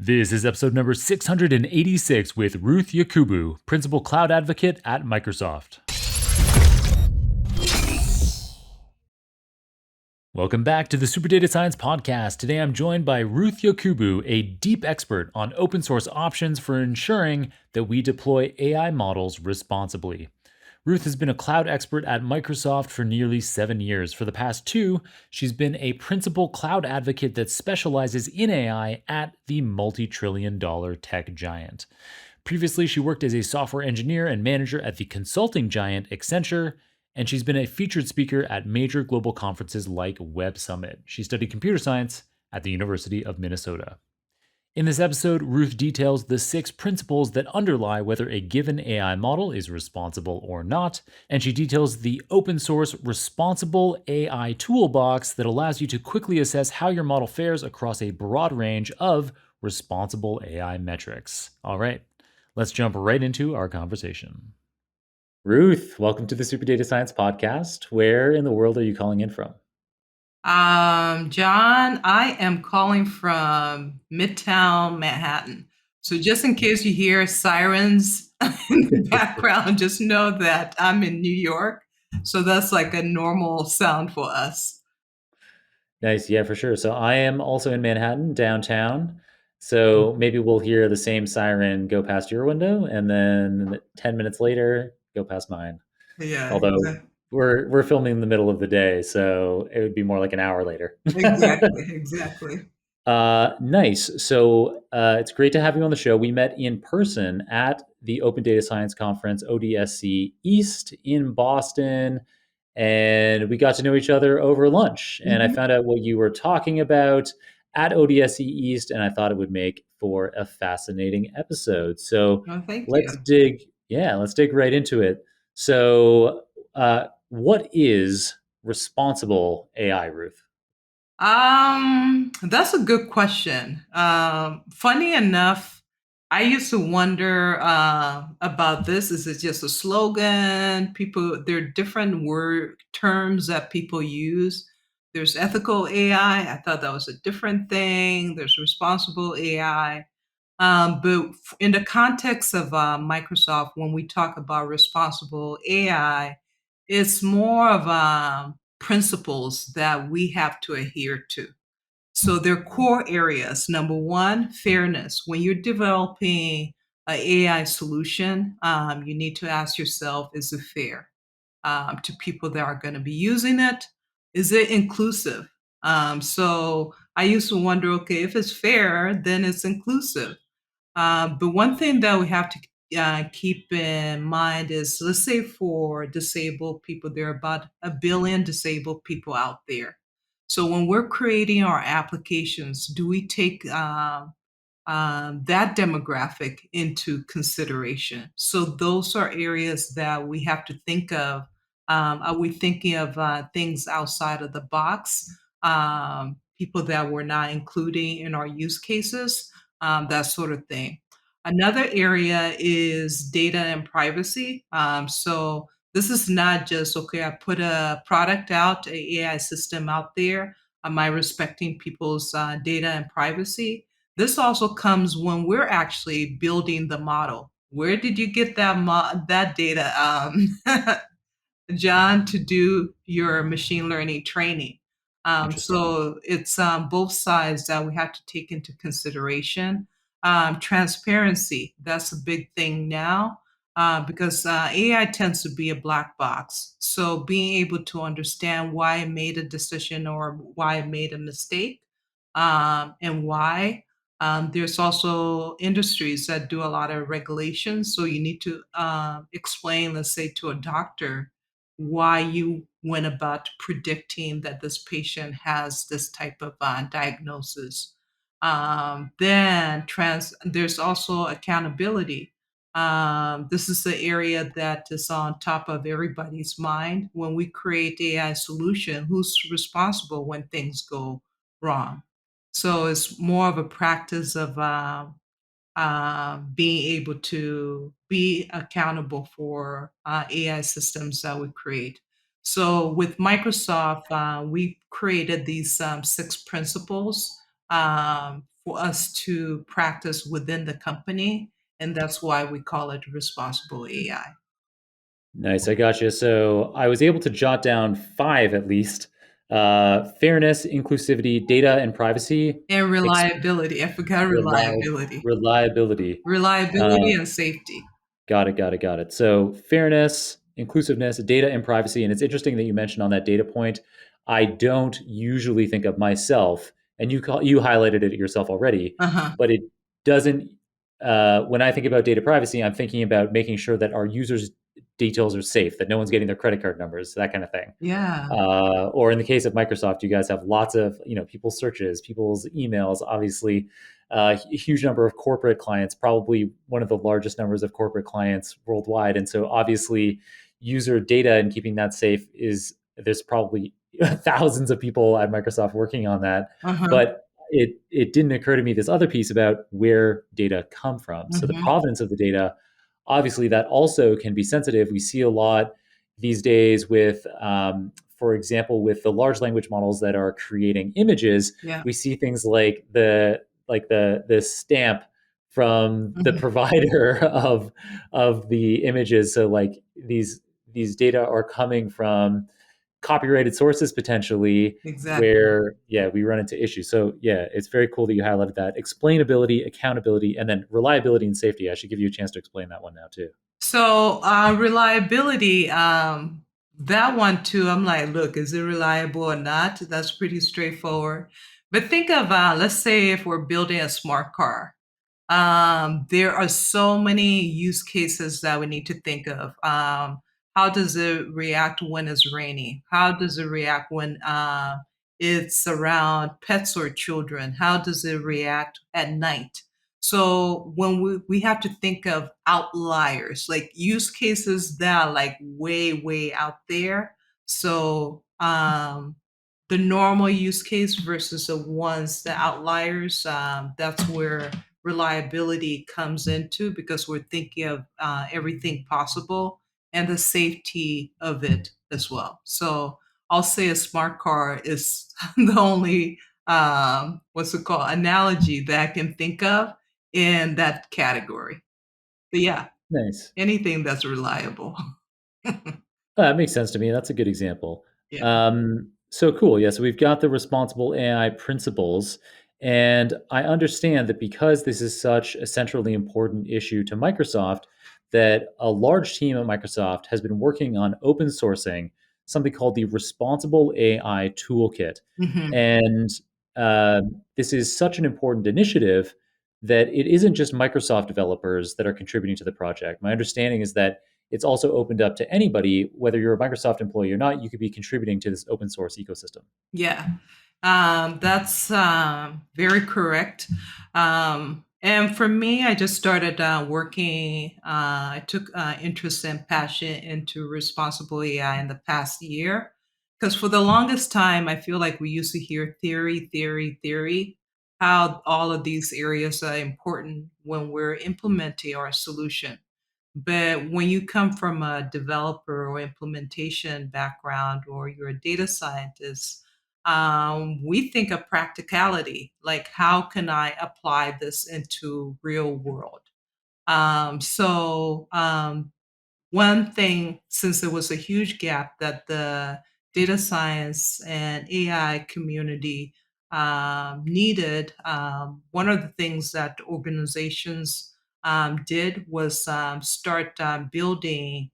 This is episode number 686 with Ruth Yakubu, Principal Cloud Advocate at Microsoft. Welcome back to the Super Data Science Podcast. Today I'm joined by Ruth Yakubu, a deep expert on open source options for ensuring that we deploy AI models responsibly. Ruth has been a cloud expert at Microsoft for nearly 7 years. For the past 2, she's been a principal cloud advocate that specializes in AI at the multi-trillion-dollar tech giant. Previously, she worked as a software engineer and manager at the consulting giant Accenture, and she's been a featured speaker at major global conferences like Web Summit. She studied computer science at the University of Minnesota. In this episode, Ruth details the 6 principles that underlie whether a given AI model is responsible or not, and she details the open source Responsible AI Toolbox that allows you to quickly assess how your model fares across a broad range of responsible AI metrics. All right, let's jump right into our conversation. Ruth, welcome to the Super Data Science Podcast. Where in the world are you calling in from? John, I am calling from Midtown Manhattan. So just in case you hear sirens in the background, just know that I'm in New York. So that's like a normal sound for us. Nice, yeah, for sure. So I am also in Manhattan, downtown. So maybe we'll hear the same siren go past your window, and then 10 minutes later, go past mine. Yeah, Although we're filming in the middle of the day, so it would be more like an hour later. exactly. Nice. So it's great to have you on the show. We met in person at the Open Data Science Conference, ODSC East in Boston, and we got to know each other over lunch. And I Mhm. found out what you were talking about at ODSC East, and I thought it would make for a fascinating episode. So Well, thank you. let's dig right into it. So, what is responsible AI, Ruth? That's a good question. Funny enough, I used to wonder about this. Is it just a slogan? There are different word terms that people use. There's ethical AI. I thought that was a different thing. There's responsible AI. But in the context of Microsoft, when we talk about responsible AI, it's more of principles that we have to adhere to. So they're core areas. Number one, fairness. When you're developing an AI solution, you need to ask yourself, is it fair to people that are going to be using it? Is it inclusive? So I used to wonder, okay, if it's fair, then it's inclusive. But one thing that we have to keep in mind is, let's say for disabled people, there are about 1 billion disabled people out there. So when we're creating our applications, do we take that demographic into consideration? So those are areas that we have to think of. Are we thinking of things outside of the box? People that we're not including in our use cases? That sort of thing. Another area is data and privacy. So this is not just, okay, I put a product out, a AI system out there. Am I respecting people's data and privacy? This also comes when we're actually building the model. Where did you get that data, John, to do your machine learning training? Interesting. So it's both sides that we have to take into consideration. Transparency, that's a big thing now because AI tends to be a black box. So being able to understand why it made a decision or why it made a mistake and why. There's also industries that do a lot of regulations. So you need to explain, let's say, to a doctor why you went about predicting that this patient has this type of diagnosis. There's also accountability. This is the area that is on top of everybody's mind. When we create AI solution, who's responsible when things go wrong? So it's more of a practice of being able to be accountable for AI systems that we create. So with Microsoft, we created these 6 principles for us to practice within the company. And that's why we call it responsible AI. Nice, I got you. So I was able to jot down five at least: fairness, inclusivity, data and privacy, And ex- reliability. I forgot reli- reliability. reliability. Reliability Uh, and safety. Got it, got it, got it. So fairness, inclusiveness, data and privacy. And it's interesting that you mentioned on that data point. I don't usually think of myself, and you highlighted it yourself already, Uh-huh. but it doesn't. When I think about data privacy, I'm thinking about making sure that our users' details are safe, that no one's getting their credit card numbers, that kind of thing. Yeah. Or in the case of Microsoft, you guys have lots of people's searches, people's emails. Obviously, a huge number of corporate clients, probably one of the largest numbers of corporate clients worldwide. And so, obviously, user data and keeping that safe is there's probably thousands of people at Microsoft working on that. Uh-huh. But it didn't occur to me this other piece about where data come from. So the Hmm. provenance of the data, obviously, that also can be sensitive. We see a lot these days with for example, with the large language models that are creating images, Yeah. we see things like the stamp from the Hmm. provider of the images. So like these data are coming from copyrighted sources potentially, Exactly. where yeah we run into issues. So yeah, it's very cool that you highlighted that explainability, accountability, and then reliability and safety. I should give you a chance to explain that one now too. So reliability, that one too, I'm like, look, is it reliable or not? That's pretty straightforward. But think of, let's say if we're building a smart car. There are so many use cases that we need to think of. How does it react when it's raining? How does it react when it's around pets or children? How does it react at night? So when we have to think of outliers, like use cases that are like way, way out there. So the normal use case versus the ones, the outliers, that's where reliability comes into, because we're thinking of everything possible and the safety of it as well. So I'll say a smart car is the only what's it called analogy that I can think of in that category. But yeah, Nice. anything that's reliable. That makes sense to me. That's a good example. Yeah. So cool. Yeah. So we've got the responsible AI principles. And I understand that because this is such a centrally important issue to Microsoft, that a large team at Microsoft has been working on open sourcing something called the Responsible AI Toolkit. Hmm. And uh, this is such an important initiative that it isn't just Microsoft developers that are contributing to the project. My understanding is that it's also opened up to anybody, whether you're a Microsoft employee or not, you could be contributing to this open source ecosystem. Yeah, that's very correct. And for me, I just started working. I took interest and passion into responsible AI in the past year. Because for the longest time, I feel like we used to hear theory, theory, theory, how all of these areas are important when we're implementing our solution. But when you come from a developer or implementation background, or you're a data scientist, we think of practicality, like how can I apply this into real world? One thing, since there was a huge gap that the data science and AI community needed, one of the things that organizations did was start building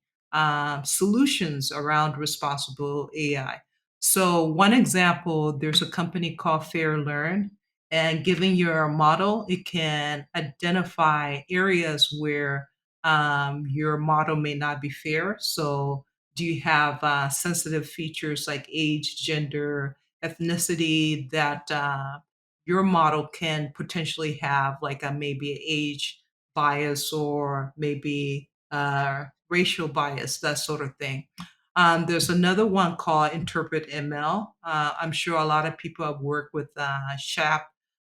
solutions around responsible AI. So, one example, there's a company called FairLearn, and giving your model, it can identify areas where your model may not be fair. So, do you have sensitive features like age, gender, ethnicity that your model can potentially have, like a maybe an age bias or maybe racial bias, that sort of thing. There's another one called Interpret ML. I'm sure a lot of people have worked with SHAP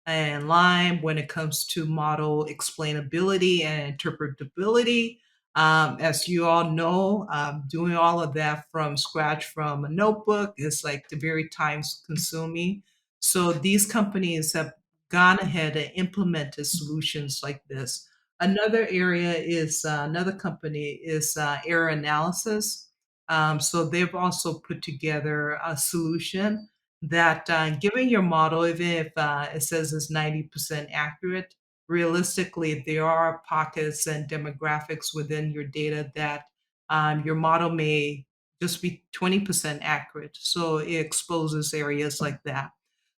and Lime when it comes to model explainability and interpretability. As you all know, doing all of that from scratch from a notebook is like very time consuming. So these companies have gone ahead and implemented solutions like this. Another area is another company is error analysis. So they've also put together a solution that, given your model, even if it says it's 90% accurate, realistically, there are pockets and demographics within your data that your model may just be 20% accurate. So it exposes areas like that.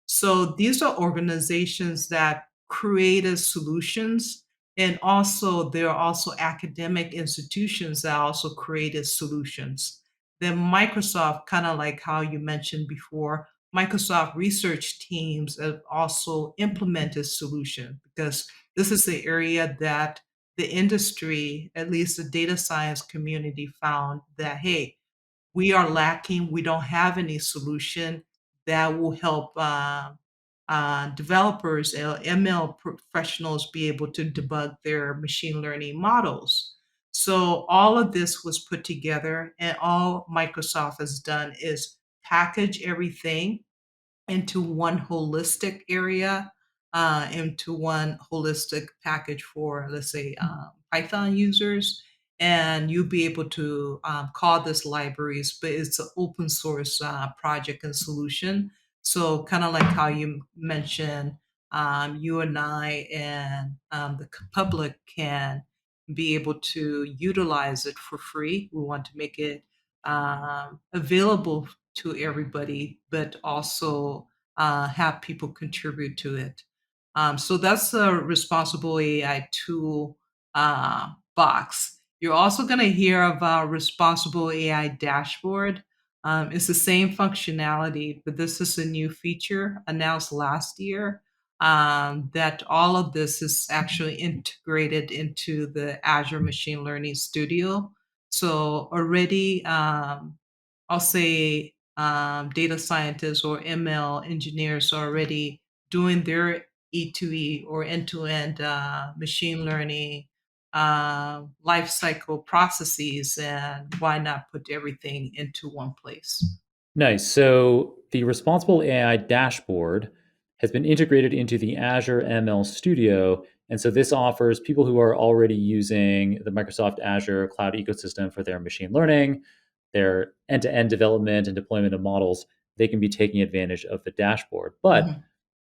So these are organizations that created solutions, and also there are also academic institutions that also created solutions. Then Microsoft, kind of like how you mentioned before, Microsoft research teams have also implemented solution because this is the area that the industry, at least the data science community, found that, hey, we are lacking. We don't have any solution that will help developers, ML professionals, be able to debug their machine learning models. So all of this was put together, and all Microsoft has done is package everything into one holistic area, into one holistic package for, let's say, Python users. And you'll be able to call this libraries, but it's an open source project and solution. So, kind of like how you mentioned, you and I and the public can be able to utilize it for free. We want to make it available to everybody, but also have people contribute to it. So that's a responsible AI tool box. You're also going to hear about responsible AI dashboard. It's the same functionality, but this is a new feature announced last year, that all of this is actually integrated into the Azure Machine Learning Studio. So already, I'll say data scientists or ML engineers are already doing their E2E or end-to-end machine learning life cycle processes, and why not put everything into one place? Nice. So the Responsible AI dashboard has been integrated into the Azure ML Studio. And so this offers people who are already using the Microsoft Azure cloud ecosystem for their machine learning, their end to end development and deployment of models, they can be taking advantage of the dashboard. But Mhm.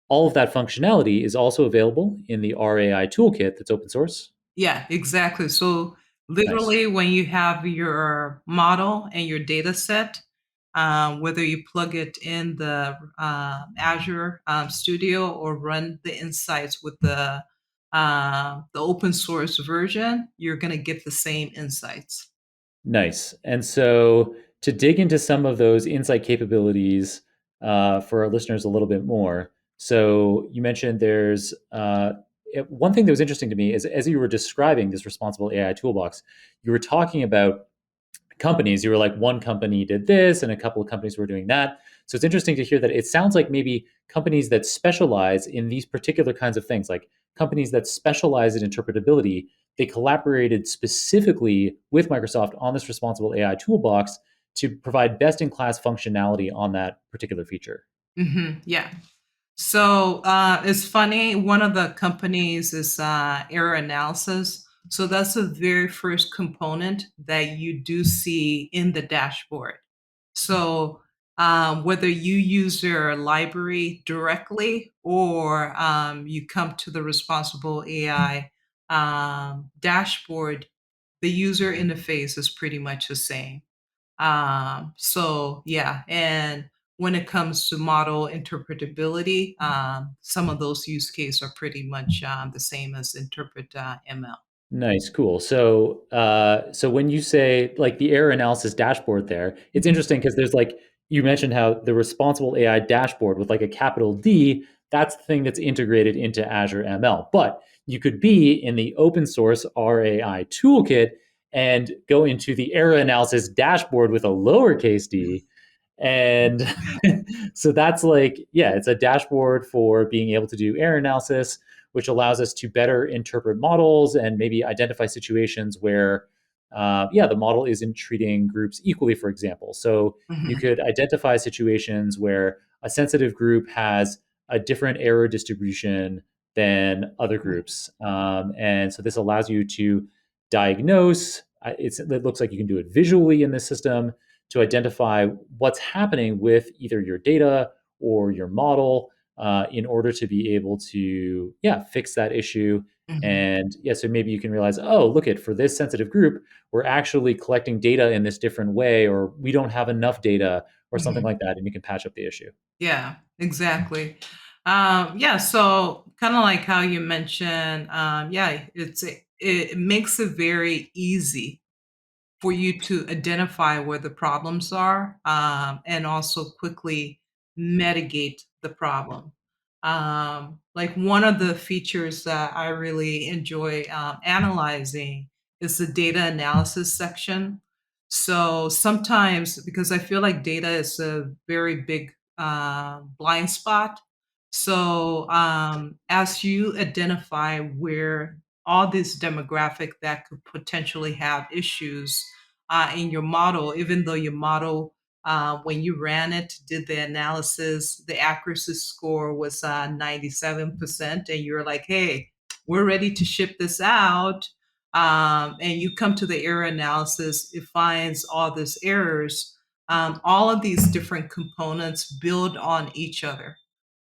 all of that functionality is also available in the RAI toolkit that's open source. Yeah, exactly. So Nice. literally, when you have your model and your data set, whether you plug it in the Azure Studio or run the insights with the open source version, you're going to get the same insights. Nice. And so to dig into some of those insight capabilities for our listeners a little bit more. So you mentioned there's one thing that was interesting to me is as you were describing this responsible AI toolbox, you were talking about companies. You were like, one company did this and a couple of companies were doing that. So it's interesting to hear that it sounds like maybe companies that specialize in these particular kinds of things, like companies that specialize in interpretability, they collaborated specifically with Microsoft on this responsible AI toolbox to provide best in class functionality on that particular feature. Yeah. So it's funny. One of the companies is error analysis. So that's the very first component that you do see in the dashboard. So whether you use your library directly or you come to the Responsible AI dashboard, the user interface is pretty much the same. So yeah, and when it comes to model interpretability, some of those use cases are pretty much the same as interpret ML. Nice, cool. So when you say like the error analysis dashboard there, it's Mhm. interesting because there's like you mentioned how the responsible AI dashboard with like a capital D, that's the thing that's integrated into Azure ML. But you could be in the open source RAI toolkit and go into the error analysis dashboard with a lowercase d, and so that's like, yeah, it's a dashboard for being able to do error analysis, which allows us to better interpret models and maybe identify situations where, yeah, the model isn't treating groups equally, for example. So you Mhm. could identify situations where a sensitive group has a different error distribution than other groups. And so this allows you to diagnose. It looks like you can do it visually in this system to identify what's happening with either your data or your model in order to be able to, yeah, fix that issue. Mhm. And yeah, so maybe you can realize, oh, look at for this sensitive group, we're actually collecting data in this different way, or we don't have enough data, or something Mhm. like that, and you can patch up the issue. Yeah, exactly. Yeah, so kind of like how you mentioned, yeah, it makes it very easy for you to identify where the problems are, and also quickly mitigate the problem. Like one of the features that I really enjoy analyzing is the data analysis section. So sometimes, because I feel like data is a very big blind spot. So as you identify where all this demographic that could potentially have issues in your model, even though your model, when you ran it, did the analysis, the accuracy score was 97%, and you're like, hey, we're ready to ship this out. And you come to the error analysis, it finds all these errors. All of these different components build on each other.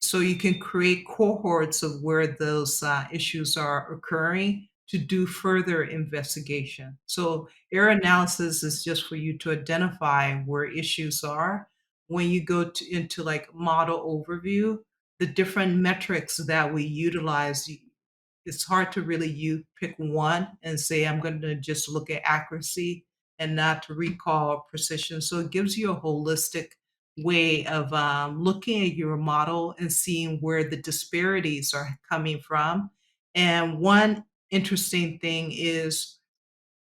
So you can create cohorts of where those issues are occurring to do further investigation. So error analysis is just for you to identify where issues are. When you go into like model overview, the different metrics that we utilize, it's hard to really you pick one and say I'm going to just look at accuracy and not to recall or precision. So it gives you a holistic way of looking at your model and seeing where the disparities are coming from. And one interesting thing is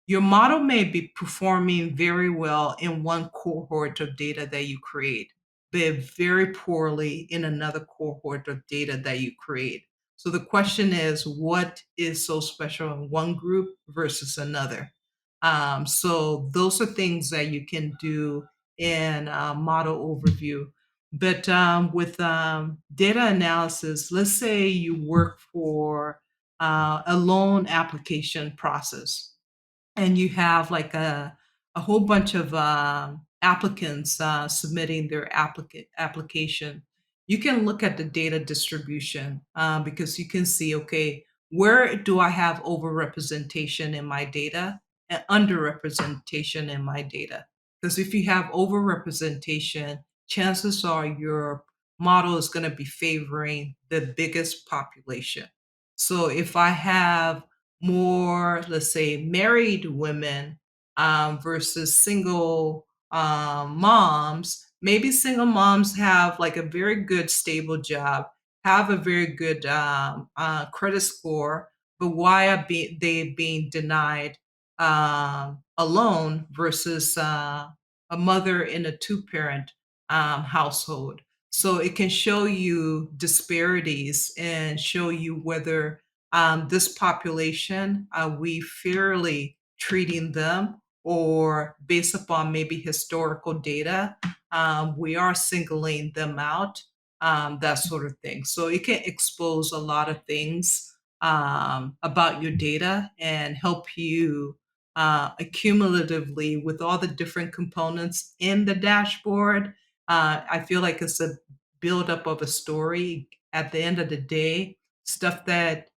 your model may be performing very well in one cohort of data that you create, but very poorly in another cohort of data that you create. So the question is, what is so special in one group versus another? So those are things that you can do in model overview. But with data analysis, let's say you work for a loan application process and you have like a whole bunch of applicants submitting their application, you can look at the data distribution because you can see, okay, where do I have overrepresentation in my data and underrepresentation in my data? Because if you have overrepresentation, chances are your model is going to be favoring the biggest population. So if I have more, let's say, married women versus single moms. Maybe single moms have like a very good, stable job, have a very good credit score, but why are they being denied a loan versus a mother in a two-parent household? So it can show you disparities and show you whether this population, are we fairly treating them, or based upon maybe historical data, we are singling them out, that sort of thing. So it can expose a lot of things about your data and help you accumulatively with all the different components in the dashboard. I feel like it's a buildup of a story at the end of the day, stuff that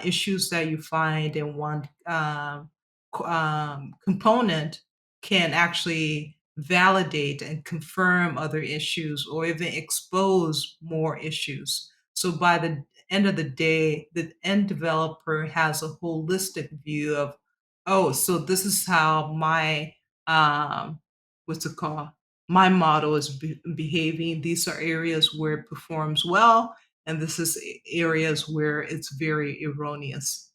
issues that you find in one component can actually validate and confirm other issues or even expose more issues. So by the end of the day, the end developer has a holistic view of, oh, so this is how my what's it called? My model is behaving. These are areas where it performs well, and this is areas where it's very erroneous.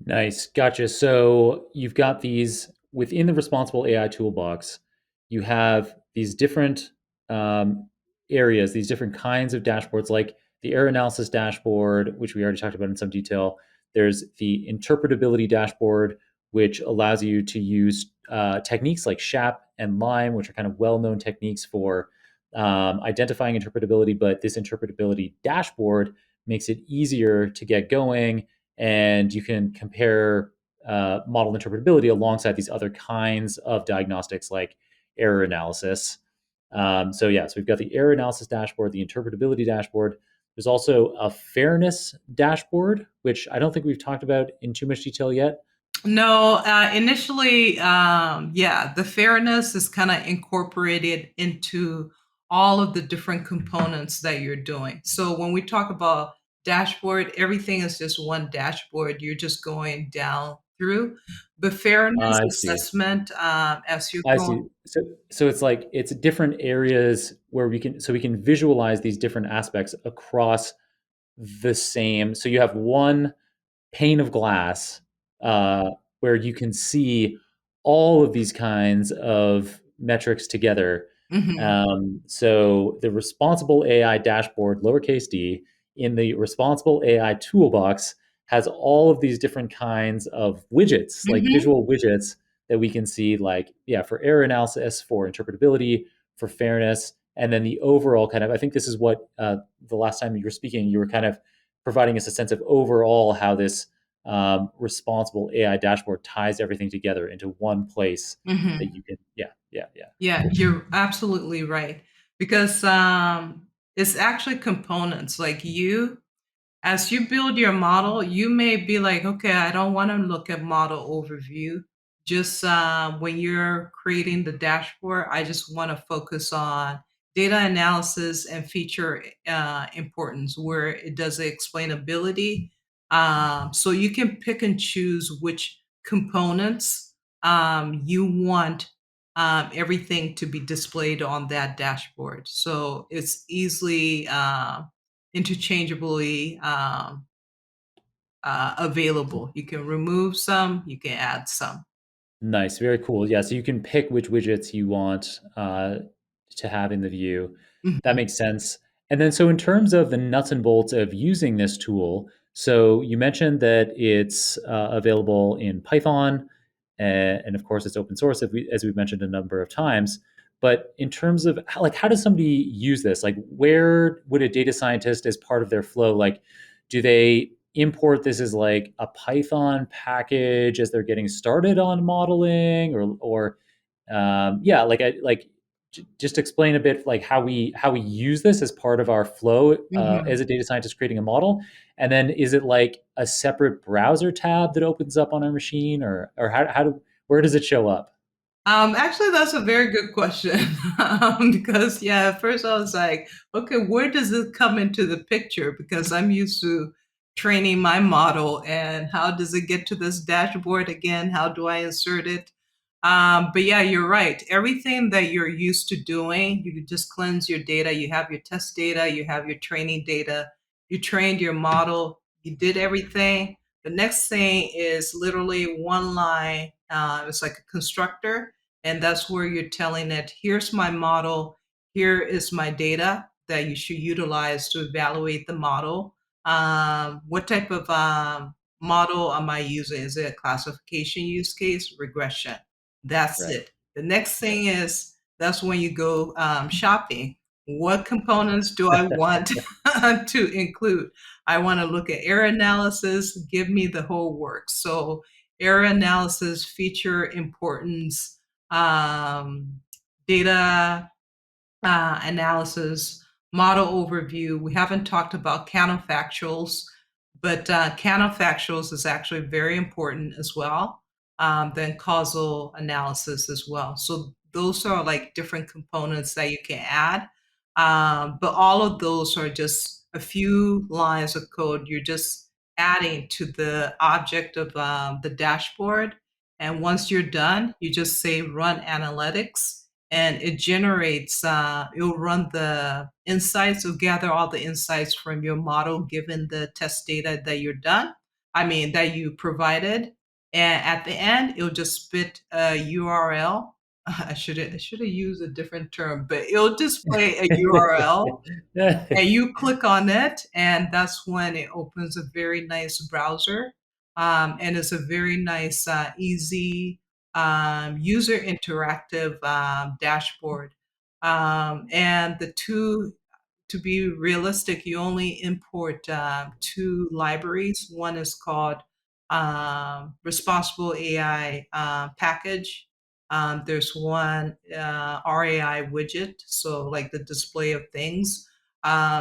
Nice. Gotcha. So you've got these within the responsible AI toolbox, you have these different um, areas, these different kinds of dashboards, like the error analysis dashboard, which we already talked about in some detail. There's the interpretability dashboard, which allows you to use techniques like SHAP and LIME, which are kind of well known techniques for identifying interpretability, but this interpretability dashboard makes it easier to get going, and you can compare model interpretability alongside these other kinds of diagnostics like error analysis. So we've got the error analysis dashboard, the interpretability dashboard. There's also a fairness dashboard, which I don't think we've talked about in too much detail yet. No, initially, yeah, the fairness is kind of incorporated into all of the different components that you're doing. So when we talk about dashboard, everything is just one dashboard. You're just going down through the fairness I see. assessment as you're I see. going. So it's like it's different areas where we can visualize these different aspects across the same. So you have one pane of glass uh, where you can see all of these kinds of metrics together. Mhm, So the responsible AI dashboard, lowercase d, in the responsible AI toolbox has all of these different kinds of widgets, like mhm, visual widgets that we can see, like, yeah, for error analysis, for interpretability, for fairness, and then the overall kind of, I think this is what the last time you were speaking, you were kind of providing us a sense of overall how this responsible AI dashboard ties everything together into one place that mhm. you can, yeah, yeah, yeah. Yeah, you're absolutely right because it's actually components like you. As you build your model, you may be like, okay, I don't want to look at model overview. Just when you're creating the dashboard, I just want to focus on data analysis and feature importance where it does the explainability. So you can pick and choose which components you want everything to be displayed on that dashboard. So it's easily interchangeably available. You can remove some, you can add some. Nice, very cool. Yeah, so you can pick which widgets you want to have in the view. That Mhm, makes sense. And then, so in terms of the nuts and bolts of using this tool, so you mentioned that it's available in Python, and of course, it's open source, as we've mentioned a number of times. But in terms of how does somebody use this? Like, where would a data scientist, as part of their flow, like, do they import this as like a Python package as they're getting started on modeling, or yeah, just explain a bit like how we use this as part of our flow mhm. as a data scientist creating a model, and then is it like a separate browser tab that opens up on our machine, or how do where does it show up? Actually, that's a very good question. Because yeah, at first I was like, okay, where does it come into the picture? Because I'm used to training my model, and how does it get to this dashboard again? How do I insert it? But yeah, you're right. Everything that you're used to doing, you just cleanse your data. You have your test data, you have your training data, you trained your model, you did everything. The next thing is literally one line. It's like a constructor, and that's where you're telling it, here's my model, here is my data that you should utilize to evaluate the model. What type of model am I using? Is it a classification use case, regression? That's Right, it. The next right. thing is that's when you go shopping. What components do I want to include? I want to look at error analysis, give me the whole works. So, error analysis, feature importance, um, data analysis, model overview. We haven't talked about counterfactuals, but counterfactuals is actually very important as well. Then causal analysis as well. So those are like different components that you can add. But all of those are just a few lines of code. You're just adding to the object of the dashboard. And once you're done, you just say run analytics, and it generates, it'll run the insights, it'll gather all the insights from your model given the test data that you're done, I mean, that you provided. And at the end, it'll just spit a URL. I should have used a different term, but it'll display a URL, and you click on it, and that's when it opens a very nice browser. And it's a very nice, easy, user interactive dashboard. And the two, to be realistic, you only import two libraries. One is called Responsible AI Package. There's one RAI widget, so like the display of things.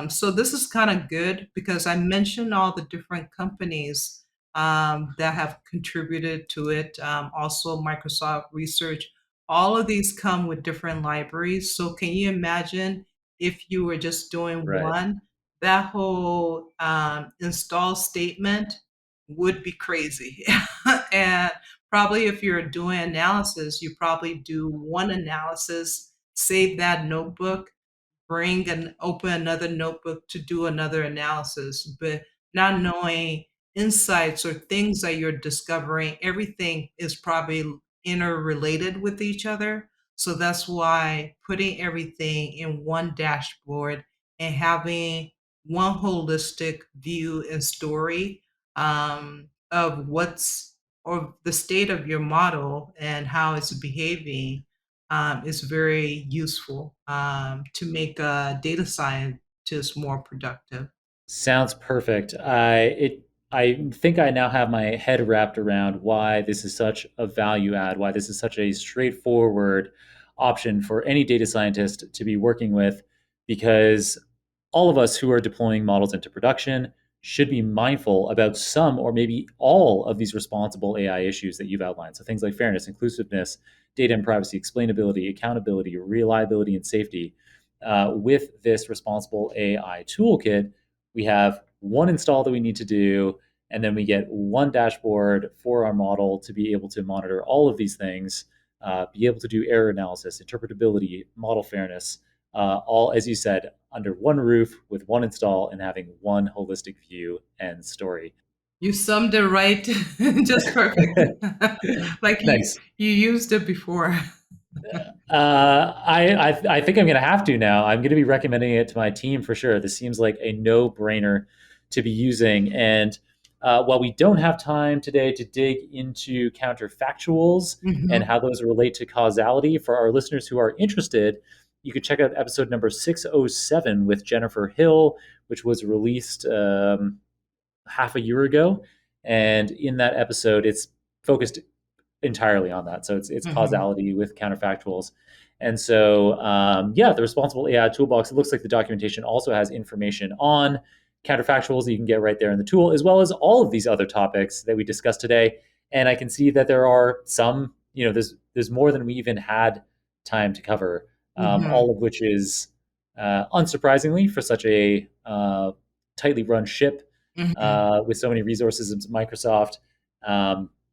So this is kind of good because I mentioned all the different companies that have contributed to it. Also, Microsoft Research. All of these come with different libraries. So can you imagine if you were just doing Right. one, that whole install statement would be crazy. And probably if you're doing analysis, you probably do one analysis, save that notebook, bring and open another notebook to do another analysis, but not knowing insights or things that you're discovering, everything is probably interrelated with each other. So that's why putting everything in one dashboard and having one holistic view and story of what's or the state of your model and how it's behaving is very useful to make data scientists more productive. Sounds perfect. I think I now have my head wrapped around why this is such a value add, why this is such a straightforward option for any data scientist to be working with, because all of us who are deploying models into production should be mindful about some or maybe all of these responsible AI issues that you've outlined. So things like fairness, inclusiveness, data and privacy, explainability, accountability, reliability, and safety. With this responsible AI toolkit, we have one install that we need to do, and then we get one dashboard for our model to be able to monitor all of these things, be able to do error analysis, interpretability, model fairness, all, as you said, under one roof with one install and having one holistic view and story. You summed it right, just perfect. Like Nice. you used it before. I think I'm going to have to now. I'm going to be recommending it to my team for sure. This seems like a no brainer to be using. And while we don't have time today to dig into counterfactuals and Mhm, how those relate to causality, for our listeners who are interested, you could check out episode number 607 with Jennifer Hill, which was released half a year ago. And in that episode, it's focused entirely on that. So it's mhm, causality with counterfactuals. And so, yeah, the Responsible AI Toolbox, it looks like the documentation also has information on counterfactuals that you can get right there in the tool, as well as all of these other topics that we discussed today. And I can see that there are some, there's more than we even had time to cover, mhm, all of which is unsurprisingly for such a tightly run ship mhm. with so many resources in Microsoft.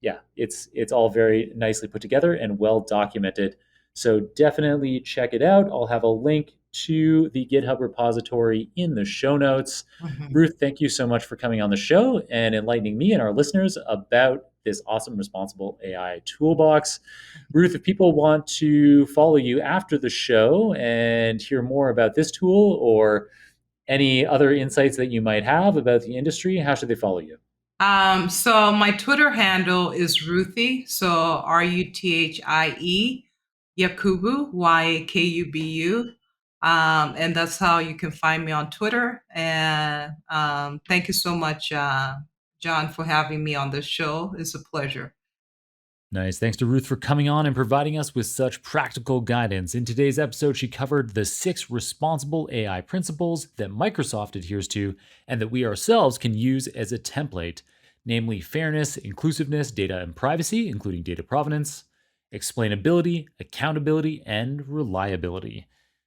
Yeah, it's all very nicely put together and well documented. So definitely check it out. I'll have a link to the GitHub repository in the show notes. Mhm. Ruth, thank you so much for coming on the show and enlightening me and our listeners about this awesome responsible AI toolbox. Ruth, if people want to follow you after the show and hear more about this tool or any other insights that you might have about the industry, how should they follow you? So my Twitter handle is Ruthie, so Ruthie Yakubu, Yakubu. And that's how you can find me on Twitter. And thank you so much, John, for having me on this show. It's a pleasure. Nice. Thanks to Ruth for coming on and providing us with such practical guidance. In today's episode, she covered the 6 responsible AI principles that Microsoft adheres to and that we ourselves can use as a template, namely fairness, inclusiveness, data and privacy, including data provenance, explainability, accountability, and reliability.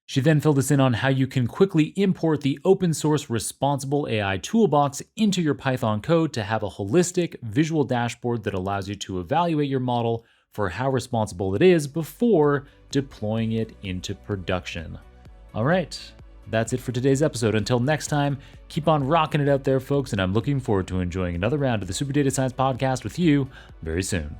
She then filled us in on how you can quickly import the open source Responsible AI Toolbox into your Python code to have a holistic visual dashboard that allows you to evaluate your model for how responsible it is before deploying it into production. All right, that's it for today's episode. Until next time, keep on rocking it out there, folks, and I'm looking forward to enjoying another round of the Super Data Science Podcast with you very soon.